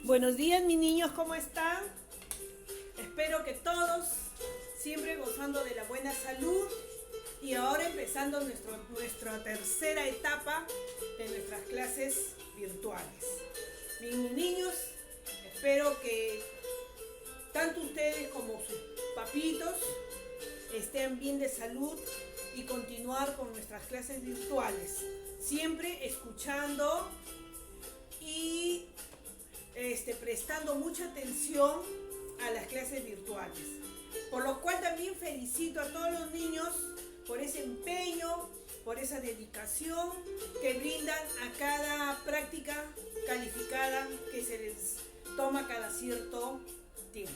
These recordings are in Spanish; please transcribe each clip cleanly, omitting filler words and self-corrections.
Buenos días, mis niños, ¿cómo están? Espero que todos siempre gozando de la buena salud y ahora empezando nuestra tercera etapa de nuestras clases virtuales. Mis niños, espero que tanto ustedes como sus papitos estén bien de salud y continuar con nuestras clases virtuales, siempre escuchando y prestando mucha atención a las clases virtuales, por lo cual también felicito a todos los niños por ese empeño, por esa dedicación que brindan a cada práctica calificada que se les toma cada cierto tiempo.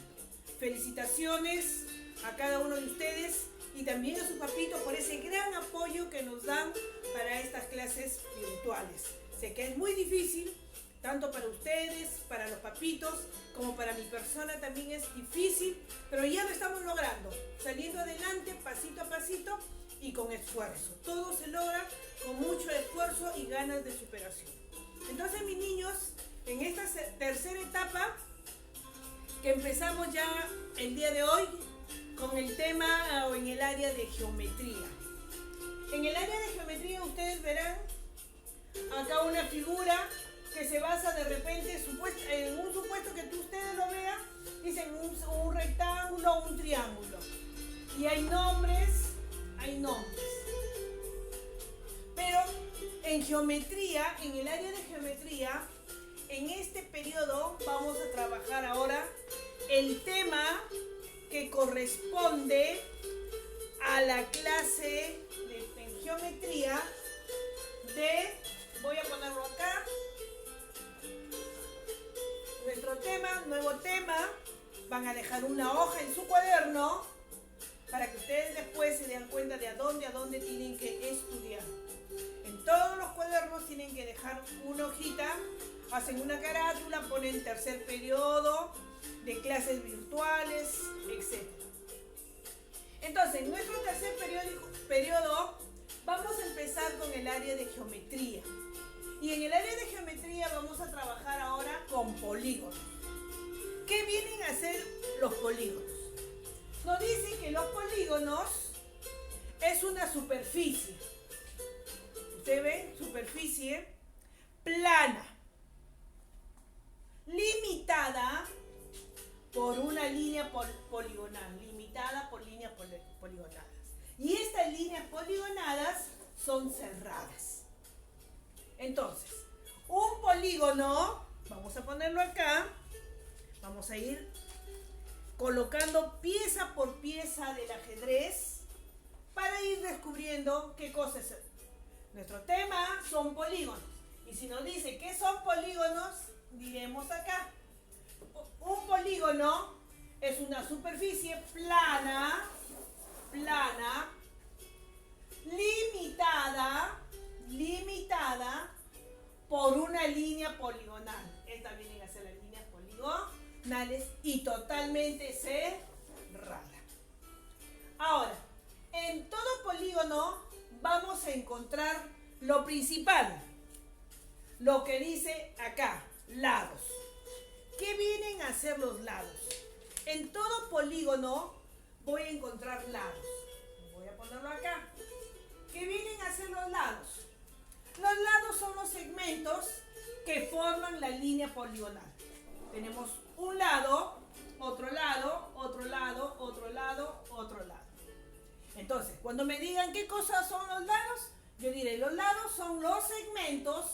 Felicitaciones a cada uno de ustedes y también a sus papitos por ese gran apoyo que nos dan para estas clases virtuales. Sé que es muy difícil, tanto para ustedes, para los papitos, como para mi persona también es difícil, pero ya lo estamos logrando, saliendo adelante pasito a pasito y con esfuerzo. Todo se logra con mucho esfuerzo y ganas de superación. Entonces, mis niños, en esta tercera etapa, que empezamos ya el día de hoy, con el tema o en el área de geometría. En el área de geometría ustedes verán acá una figura que se basa de repente en un supuesto que ustedes lo vean, dicen un rectángulo o un triángulo. Y hay nombres. Pero en geometría, en el área de geometría, en este periodo vamos a trabajar ahora el tema que corresponde a la clase en geometría voy a ponerlo acá, nuestro tema, nuevo tema. Van a dejar una hoja en su cuaderno para que ustedes después se den cuenta de a dónde tienen que estudiar. En todos los cuadernos tienen que dejar una hojita, hacen una carátula, ponen tercer periodo de clases virtuales, etc. Entonces, en nuestro tercer periodo vamos a empezar con el área de geometría. Y en el área de geometría vamos a trabajar ahora con polígonos. ¿Qué vienen a ser los polígonos? Nos dicen que los polígonos es una superficie. Ustedes ven, superficie plana, limitada por una línea poligonal, limitada por líneas poligonadas. Y estas líneas poligonadas son cerradas. Entonces, un polígono, vamos a ponerlo acá, vamos a ir colocando pieza por pieza del ajedrez para ir descubriendo qué cosa es. Nuestro tema son polígonos. Y si nos dice qué son polígonos, diremos acá. Un polígono es una superficie plana, limitada por una línea poligonal. Estas vienen a ser las líneas poligonales y totalmente cerrada. Ahora, en todo polígono vamos a encontrar lo principal, lo que dice acá, lados. ¿Qué vienen a ser los lados? En todo polígono voy a encontrar lados. Voy a ponerlo acá. ¿Qué vienen a ser los lados? Los lados son los segmentos que forman la línea poligonal. Tenemos un lado, otro lado, otro lado, otro lado, otro lado. Entonces, cuando me digan qué cosas son los lados, yo diré, los lados son los segmentos,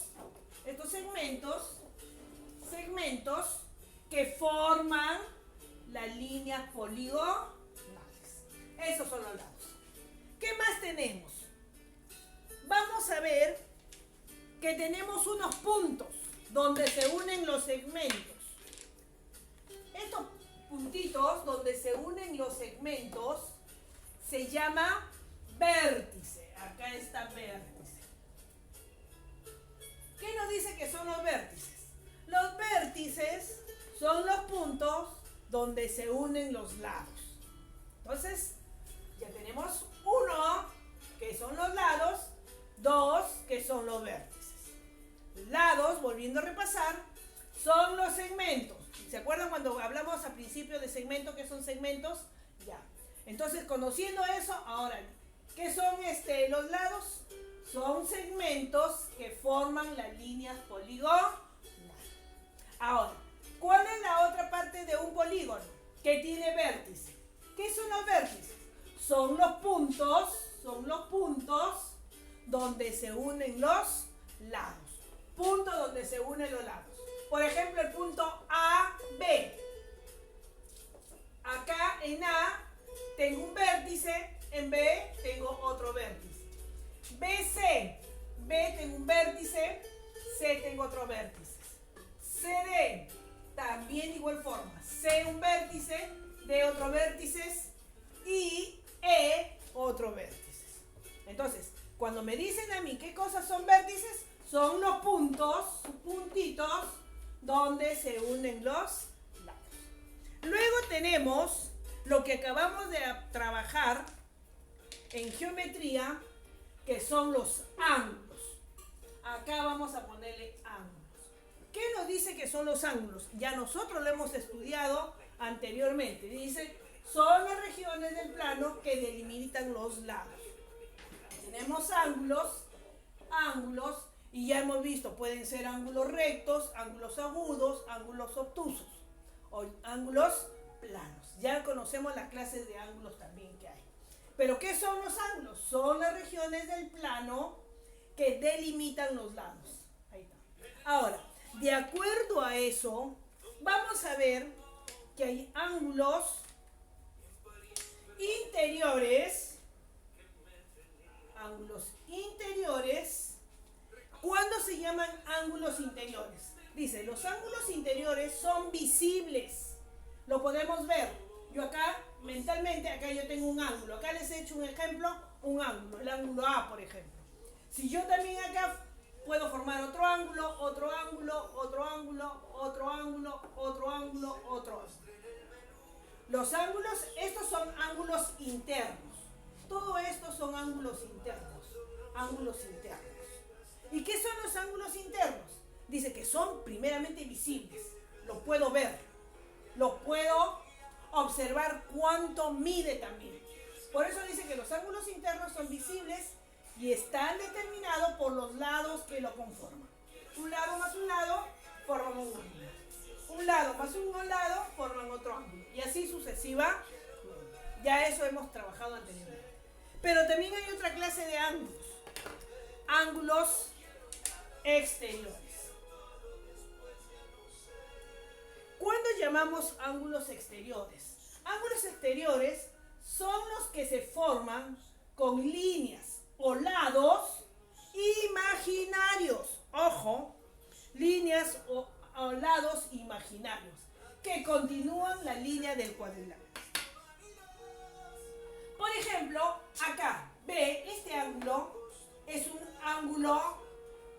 estos segmentos que forman las líneas poligonales. Esos son los lados. ¿Qué más tenemos? Vamos a ver que tenemos unos puntos donde se unen los segmentos. Estos puntitos donde se unen los segmentos se llama vértice. Acá está vértice. ¿Qué nos dice que son los vértices? Los vértices son los puntos donde se unen los lados. Entonces, ya tenemos uno, que son los lados, dos, que son los vértices. Lados, volviendo a repasar, Son los segmentos. ¿Se acuerdan cuando hablamos al principio de segmentos? ¿Qué son segmentos? Ya. Entonces, conociendo eso, ahora, ¿qué son los lados? Son segmentos que forman las líneas poligonales. Ahora, ¿cuál es la otra parte de un polígono? Que tiene vértice. ¿Qué son los vértices? Son los puntos donde se unen los lados. Puntos donde se unen los lados. Por ejemplo, el punto A, B. Acá en A tengo un vértice, en B tengo otro vértice. B, C. B tengo un vértice, C tengo otro vértice. C, D. También de igual forma. C un vértice, D otro vértice y E otro vértice. Entonces, cuando me dicen a mí qué cosas son vértices, son los puntitos, donde se unen los lados. Luego tenemos lo que acabamos de trabajar en geometría, que son los ángulos. Acá vamos a ponerle ángulos. ¿Qué nos dice que son los ángulos? Ya nosotros lo hemos estudiado anteriormente. Dice, son las regiones del plano que delimitan los lados. Tenemos ángulos, y ya hemos visto, pueden ser ángulos rectos, ángulos agudos, ángulos obtusos o ángulos planos. Ya conocemos las clases de ángulos también que hay. Pero ¿qué son los ángulos? Son las regiones del plano que delimitan los lados. Ahí está. Ahora, de acuerdo a eso, vamos a ver que hay ángulos interiores. ¿Cuándo se llaman ángulos interiores? Dice, los ángulos interiores son visibles. Lo podemos ver. Yo acá, mentalmente, acá yo tengo un ángulo. Acá les he hecho un ejemplo, un ángulo. El ángulo A, por ejemplo. Si yo también acá puedo formar otro ángulo, otro ángulo, otro ángulo, otro ángulo, otro ángulo, otro ángulo. Los ángulos, estos son ángulos internos. Todo esto son ángulos internos. Ángulos internos. ¿Y qué son los ángulos internos? Dice que son primeramente visibles. Lo puedo ver. Lo puedo observar cuánto mide también. Por eso dice que los ángulos internos son visibles y están determinados por los lados que lo conforman. Un lado más un lado forman un ángulo. Un lado más un lado forman otro ángulo. Y así sucesiva. Ya eso hemos trabajado anteriormente. Pero también hay otra clase de ángulos. Ángulos exteriores. ¿Cuándo llamamos ángulos exteriores? Ángulos exteriores son los que se forman con líneas o lados imaginarios. Ojo, líneas o lados imaginarios que continúan la línea del cuadrilátero. Por ejemplo, acá, ve, este ángulo es un ángulo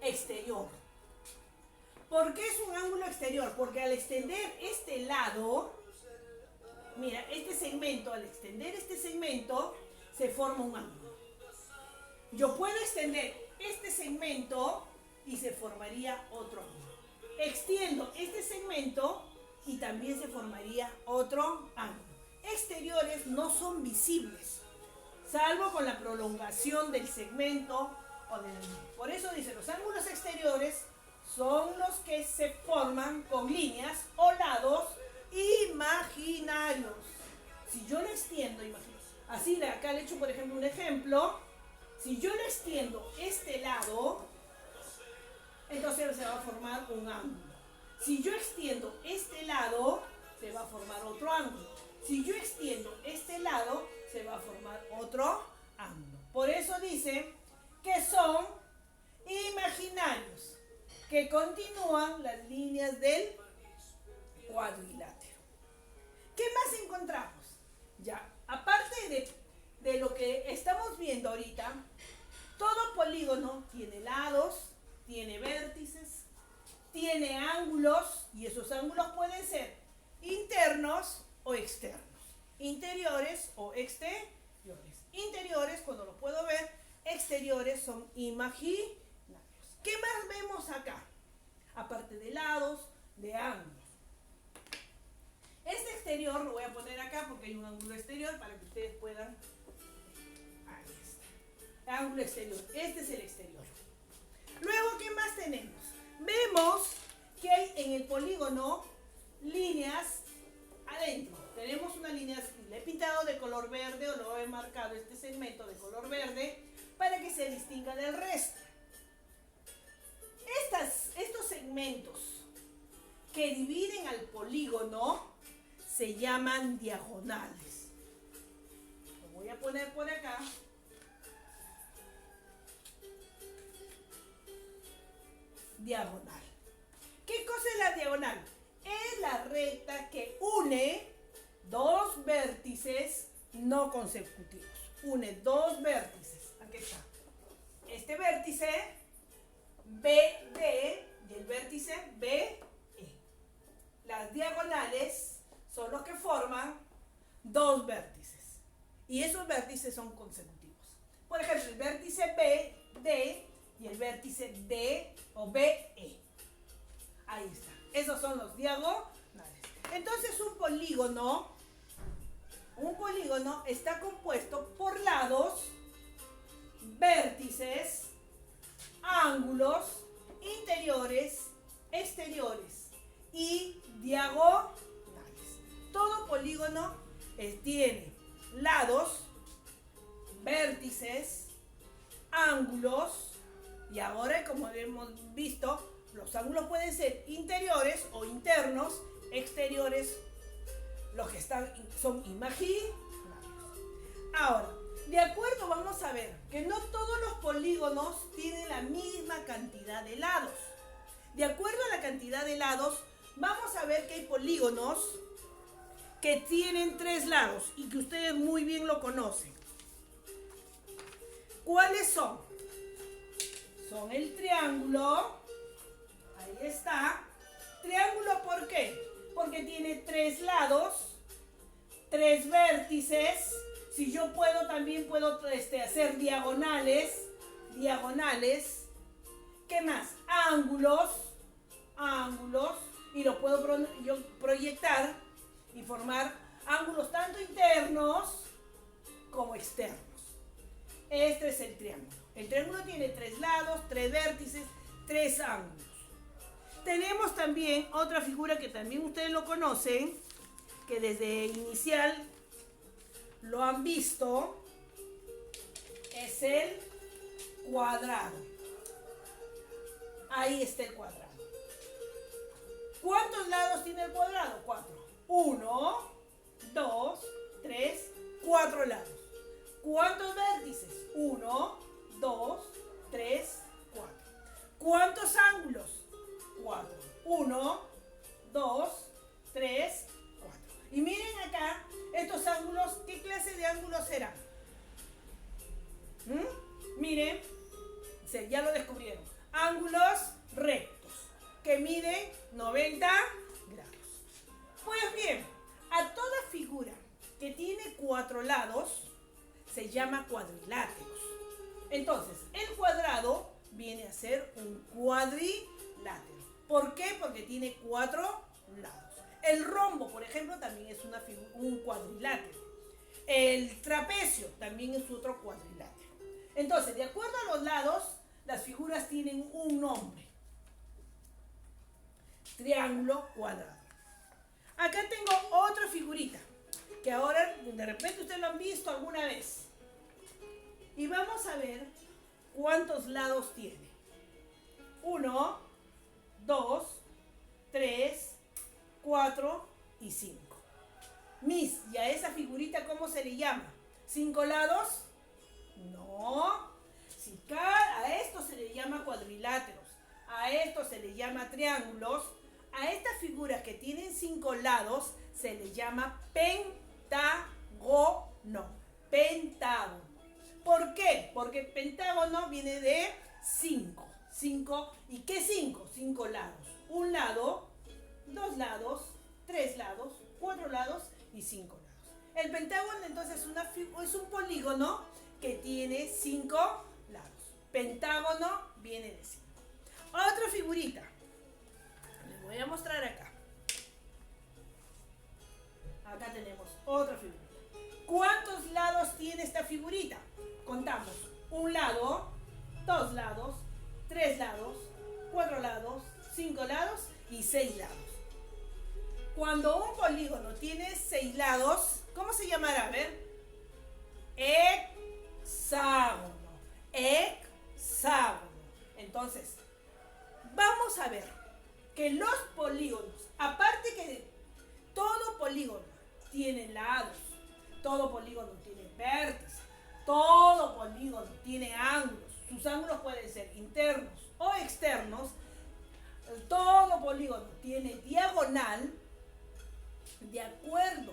exterior. ¿Por qué es un ángulo exterior? Porque al extender este lado, mira, este segmento, al extender este segmento, se forma un ángulo. Yo puedo extender este segmento y se formaría otro ángulo. Extiendo este segmento y también se formaría otro ángulo. Exteriores no son visibles, salvo con la prolongación del segmento o del ángulo. Por eso dice, los ángulos exteriores son los que se forman con líneas o lados imaginarios. Si yo le extiendo, así acá le he hecho por ejemplo un ejemplo, si yo le extiendo este lado, entonces se va a formar un ángulo. Si yo extiendo este lado, se va a formar otro ángulo. Si yo extiendo este lado, se va a formar otro ángulo. Por eso dice que son imaginarios, que continúan las líneas del cuadrilátero. ¿Qué más encontramos? Ya, aparte de lo que estamos viendo ahorita, todo polígono tiene lados, tiene vértices, tiene ángulos, y esos ángulos pueden ser internos o externos, interiores o exteriores. Interiores, cuando los puedo ver, exteriores son imaginarios. ¿Qué más vemos acá? Aparte de lados, de ángulos. Este exterior lo voy a poner acá porque hay un ángulo exterior para que ustedes puedan. Ahí está. Ángulo exterior. Este es el exterior. Luego, ¿qué más tenemos? Vemos que hay en el polígono líneas adentro. Tenemos una línea, le he pintado de color verde o lo he marcado este segmento de color verde para que se distinga del resto. Estos segmentos que dividen al polígono se llaman diagonales. Lo voy a poner por acá. Diagonal. ¿Qué cosa es la diagonal? Es la recta que une dos vértices no consecutivos. Une dos vértices. Aquí está. Este vértice BD y el vértice BE. Las diagonales son los que forman dos vértices. Y esos vértices son consecutivos. Por ejemplo, el vértice BD y el vértice D o BE. Ahí está. Esos son los diagonales. Entonces un polígono está compuesto por lados, vértices, ángulos, interiores, exteriores y diagonales. Todo polígono tiene lados, vértices, ángulos y ahora, como hemos visto, los ángulos pueden ser interiores o internos, exteriores, los que son imaginarios. Ahora, de acuerdo, vamos a ver que no todos los polígonos tienen la misma cantidad de lados. De acuerdo a la cantidad de lados, vamos a ver que hay polígonos que tienen 3 lados y que ustedes muy bien lo conocen. ¿Cuáles son? Son el triángulo. Ahí está. Triángulo, ¿por qué? Porque tiene 3 lados, 3 vértices. Si yo puedo, también puedo hacer diagonales. ¿Qué más? Ángulos. Y lo puedo yo proyectar y formar ángulos tanto internos como externos. Este es el triángulo. El triángulo tiene 3 lados, 3 vértices, 3 ángulos. Tenemos también otra figura que también ustedes lo conocen, que desde inicial lo han visto, es el cuadrado. Ahí está el cuadrado. ¿Cuántos lados tiene el cuadrado? 4. 1, 2, 3, 4 lados. ¿Cuántos vértices? 1, 2, 3, 4. ¿Cuántos ángulos? 4. 1, 2, 3, 4. Y miren acá, estos ángulos, ¿qué clase de ángulos serán? Miren, ya lo descubrieron. Ángulos rectos, que miden 90 grados. Pues bien, a toda figura que tiene 4 lados, se llama cuadriláteros. Entonces, el cuadrado viene a ser un cuadrilátero. ¿Por qué? Porque tiene 4 lados. El rombo, por ejemplo, también es un cuadrilátero. El trapecio también es otro cuadrilátero. Entonces, de acuerdo a los lados, las figuras tienen un nombre. Triángulo, cuadrado. Acá tengo otra figurita, que ahora de repente ustedes lo han visto alguna vez. Y vamos a ver cuántos lados tiene. 1, 2, 3, 4 y 5. Miss, ¿y a esa figurita cómo se le llama? ¿5 lados? No. A esto se le llama cuadriláteros, a esto se le llama triángulos, a estas figuras que tienen 5 lados se les llama pentágono. Pentágono. ¿Por qué? Porque pentágono viene de 5. ¿Y qué 5? 5 lados. Un lado, 2 lados, 3 lados, 4 lados y 5 lados. El pentágono entonces es un polígono que tiene 5 lados. Pentágono viene de 5. Otra figurita. Les voy voy a mostrar acá. Acá tenemos otra figurita. ¿Cuántos lados tiene esta figurita? Contamos. Un lado, dos lados, tres lados, cuatro lados, cinco lados y seis lados. Cuando un polígono tiene 6 lados, ¿cómo se llamará? A ver. Hexágono. Hexágono. Entonces, vamos a ver que los polígonos, aparte que todo polígono tiene lados, todo polígono tiene vértices, todo polígono tiene ángulos. Sus ángulos pueden ser internos o externos. Todo polígono tiene diagonal. De acuerdo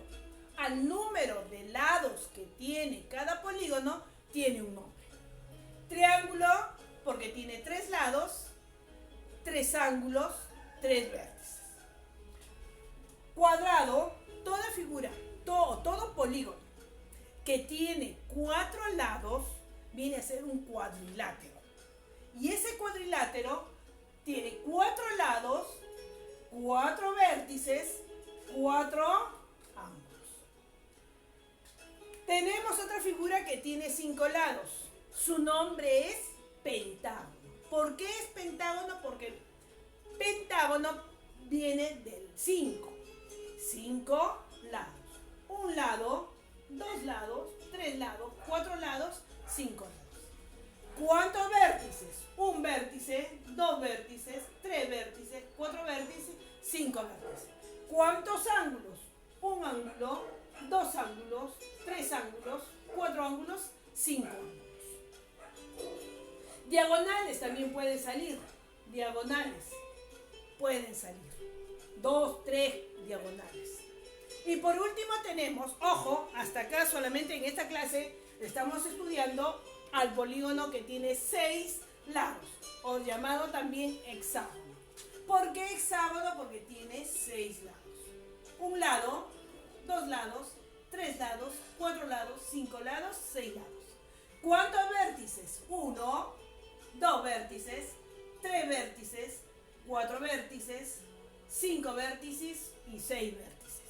al número de lados que tiene cada polígono, tiene un nombre. Triángulo, porque tiene 3 lados, 3 ángulos, 3 vértices. Cuadrado, toda figura, todo polígono que tiene 4 lados, viene a ser un cuadrilátero. Y ese cuadrilátero tiene 4 lados, 4 vértices, 4 ángulos. Tenemos otra figura que tiene 5 lados. Su nombre es pentágono. ¿Por qué es pentágono? Porque pentágono viene del 5. 5 lados. Un lado, 2 lados, 3 lados, 4 lados, 5 lados. ¿Cuántos vértices? Un vértice, 2 vértices, 3 vértices, 4 vértices, 5 vértices. ¿Cuántos ángulos? Un ángulo, 2 ángulos, 3 ángulos, 4 ángulos, 5 ángulos. Diagonales también pueden salir. Diagonales pueden salir. 2, 3 diagonales. Y por último tenemos, ojo, hasta acá solamente en esta clase estamos estudiando al polígono que tiene 6 lados, o llamado también hexágono. ¿Por qué hexágono? Porque tiene 6 lados. Un lado, 2 lados, 3 lados, 4 lados, 5 lados, 6 lados. ¿Cuántos vértices? 1, 2 vértices, 3 vértices, 4 vértices, 5 vértices y 6 vértices.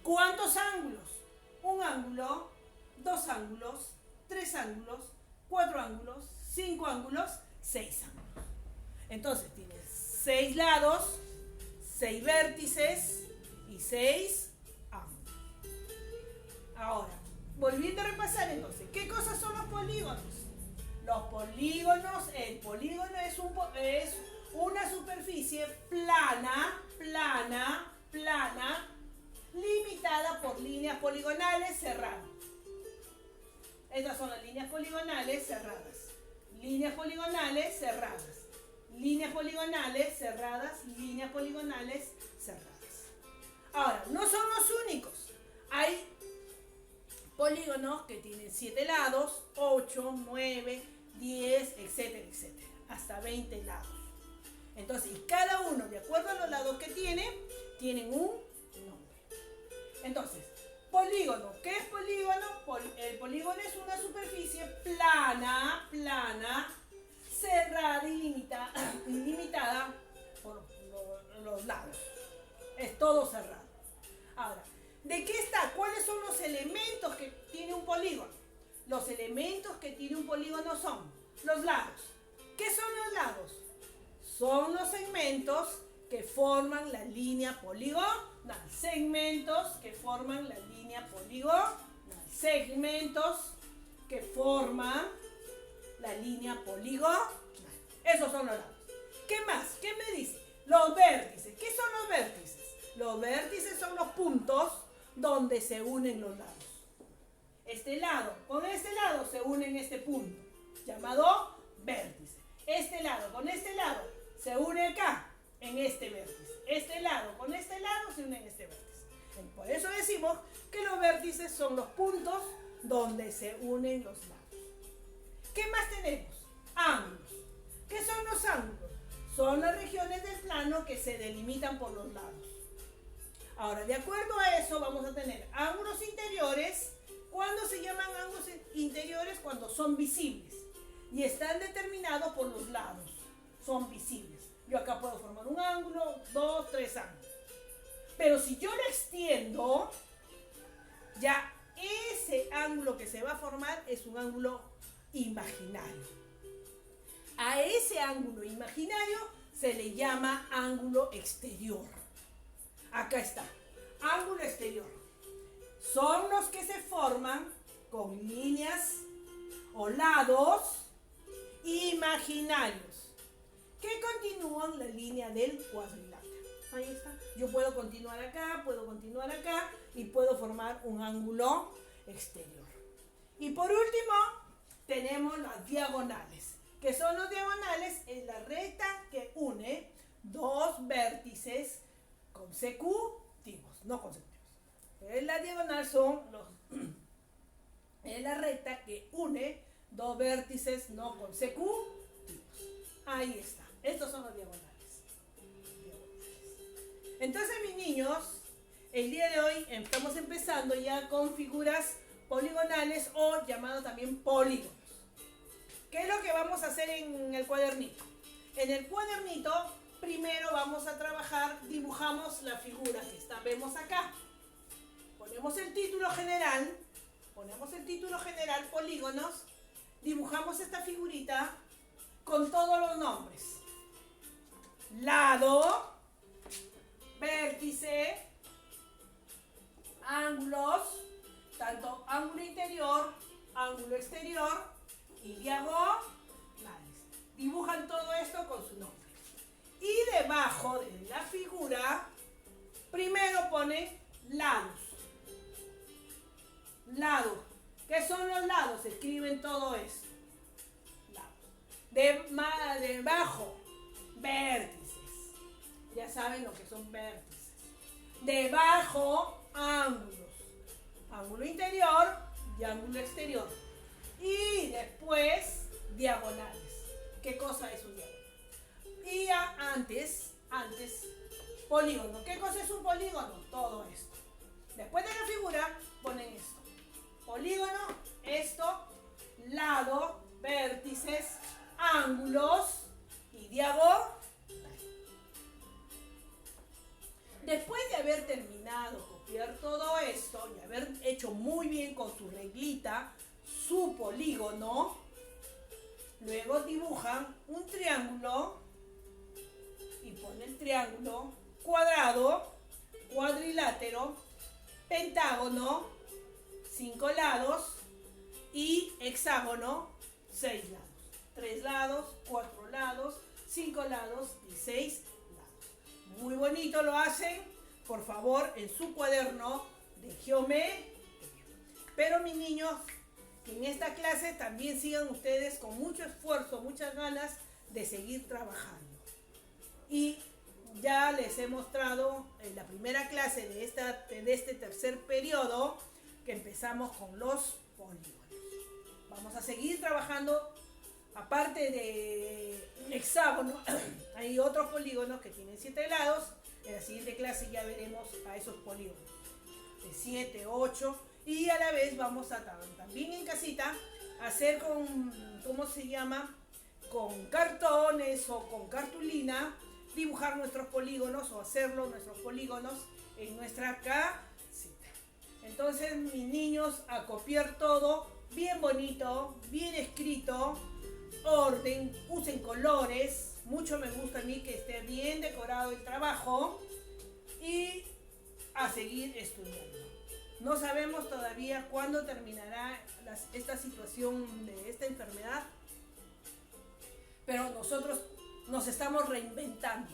¿Cuántos ángulos? Un ángulo, 2 ángulos, 3 ángulos, 4 ángulos, 5 ángulos, 6 ángulos. Entonces tienes 6 lados, 6 vértices y 6 ángulos. Ahora, volviendo a repasar entonces, ¿qué cosas son los polígonos? Los polígonos, el polígono es una superficie plana, limitada por líneas poligonales cerradas. Estas son las líneas poligonales cerradas. Líneas poligonales cerradas. Líneas poligonales cerradas. Líneas poligonales cerradas. Ahora, no son los únicos. Hay polígonos que tienen 7 lados, 8, 9, 10, etcétera, etcétera. Hasta 20 lados. Entonces, cada uno, de acuerdo a los lados que tienen un nombre. Entonces, polígono. ¿Qué es polígono? El polígono es una superficie plana, cerrada y limitada por los lados. Es todo cerrado. Ahora, ¿de qué está? ¿Cuáles son los elementos que tiene un polígono? Los elementos que tiene un polígono son los lados. ¿Qué son los lados? Son los segmentos que forman la línea poligonal. Segmentos que forman la línea poligonal. Segmentos que forman la línea poligonal. Esos son los lados. ¿Qué más? ¿Qué me dice? Los vértices. ¿Qué son los vértices? Los vértices son los puntos donde se unen los lados. Este lado con este lado se unen en este punto, llamado vértice. Este lado con este lado se une acá, en este vértice. Este lado con este lado se une en este vértice. Por eso decimos que los vértices son los puntos donde se unen los lados. ¿Qué más tenemos? Ángulos. ¿Qué son los ángulos? Son las regiones del plano que se delimitan por los lados. Ahora, de acuerdo a eso, vamos a tener ángulos interiores. ¿Cuándo se llaman ángulos interiores? Cuando son visibles y están determinados por los lados. Son visibles. Yo acá puedo formar un ángulo, 2, 3 ángulos. Pero si yo lo extiendo, ya ese ángulo que se va a formar es un ángulo imaginario. A ese ángulo imaginario se le llama ángulo exterior. Acá está, ángulo exterior. Son los que se forman con líneas o lados imaginarios que continúan la línea del cuadrilátero. Ahí está. Yo puedo continuar acá y puedo formar un ángulo exterior. Y por último, tenemos las diagonales. ¿Qué son los diagonales? Es la recta que une dos vértices consecutivos, no consecutivos. La diagonal es la recta que une dos vértices no consecutivos. Ahí está. Estos son los diagonales. Entonces, mis niños, el día de hoy estamos empezando ya con figuras poligonales o llamados también polígonos. ¿Qué es lo que vamos a hacer en el cuadernito? En el cuadernito, primero vamos a trabajar, dibujamos la figura que vemos acá. Ponemos el título general, polígonos, dibujamos esta figurita con todos los nombres. Lado, vértice, ángulos, tanto ángulo interior, ángulo exterior y diagonales. Dibujan todo esto con su nombre. Y debajo de la figura, primero ponen lados. Lados. ¿Qué son los lados? Escriben todo esto. Debajo, vértices. Ya saben lo que son vértices. Debajo, ángulos. Ángulo interior y ángulo exterior. Y después, diagonales. ¿Qué cosa es un diagonal? Y antes, polígono. ¿Qué cosa es un polígono? Todo esto. Después de la figura, ponen esto. Polígono, esto, lado, vértices, ángulos y diagonal. Después de haber terminado copiar todo esto y haber hecho muy bien con su reglita su polígono, luego dibujan un triángulo y ponen triángulo, cuadrado, cuadrilátero, pentágono, 5 lados y hexágono, 6 lados. 3 lados, 4 lados, 5 lados y 6 lados. Muy bonito lo hacen, por favor, en su cuaderno de geometría. Pero mis niños, que en esta clase también sigan ustedes con mucho esfuerzo, muchas ganas de seguir trabajando. Y ya les he mostrado en la primera clase de este tercer periodo que empezamos con los polígonos. Vamos a seguir trabajando. Aparte de un hexágono, hay otros polígonos que tienen 7 lados. En la siguiente clase ya veremos a esos polígonos de 7, 8 y a la vez vamos a también en casita hacer con cartones o con cartulina, dibujar nuestros polígonos o hacerlo nuestros polígonos en nuestra casita. Entonces, mis niños, a copiar todo bien bonito, bien escrito, orden, usen colores, mucho me gusta a mí que esté bien decorado el trabajo y a seguir estudiando. No sabemos todavía cuándo terminará esta situación de esta enfermedad, pero nosotros nos estamos reinventando.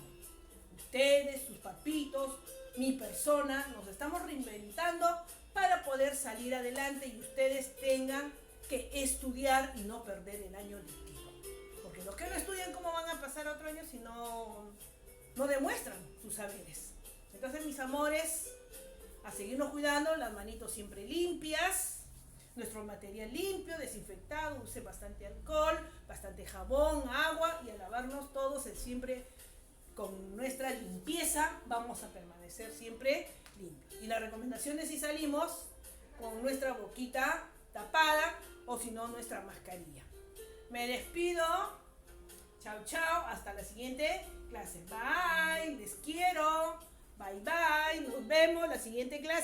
Ustedes, sus papitos, mi persona, nos estamos reinventando para poder salir adelante y ustedes tengan que estudiar y no perder el año lectivo. Porque los que no estudian, ¿cómo van a pasar otro año si no demuestran sus saberes? Entonces, mis amores, a seguirnos cuidando, las manitos siempre limpias, nuestro material limpio, desinfectado, use bastante alcohol, bastante jabón, agua y a lavarnos todos siempre con nuestra limpieza vamos a permanecer siempre limpios. Y la recomendación es si salimos con nuestra boquita tapada o si no nuestra mascarilla. Me despido. Chao, chao. Hasta la siguiente clase. Bye, les quiero. Bye, bye. Nos vemos la siguiente clase.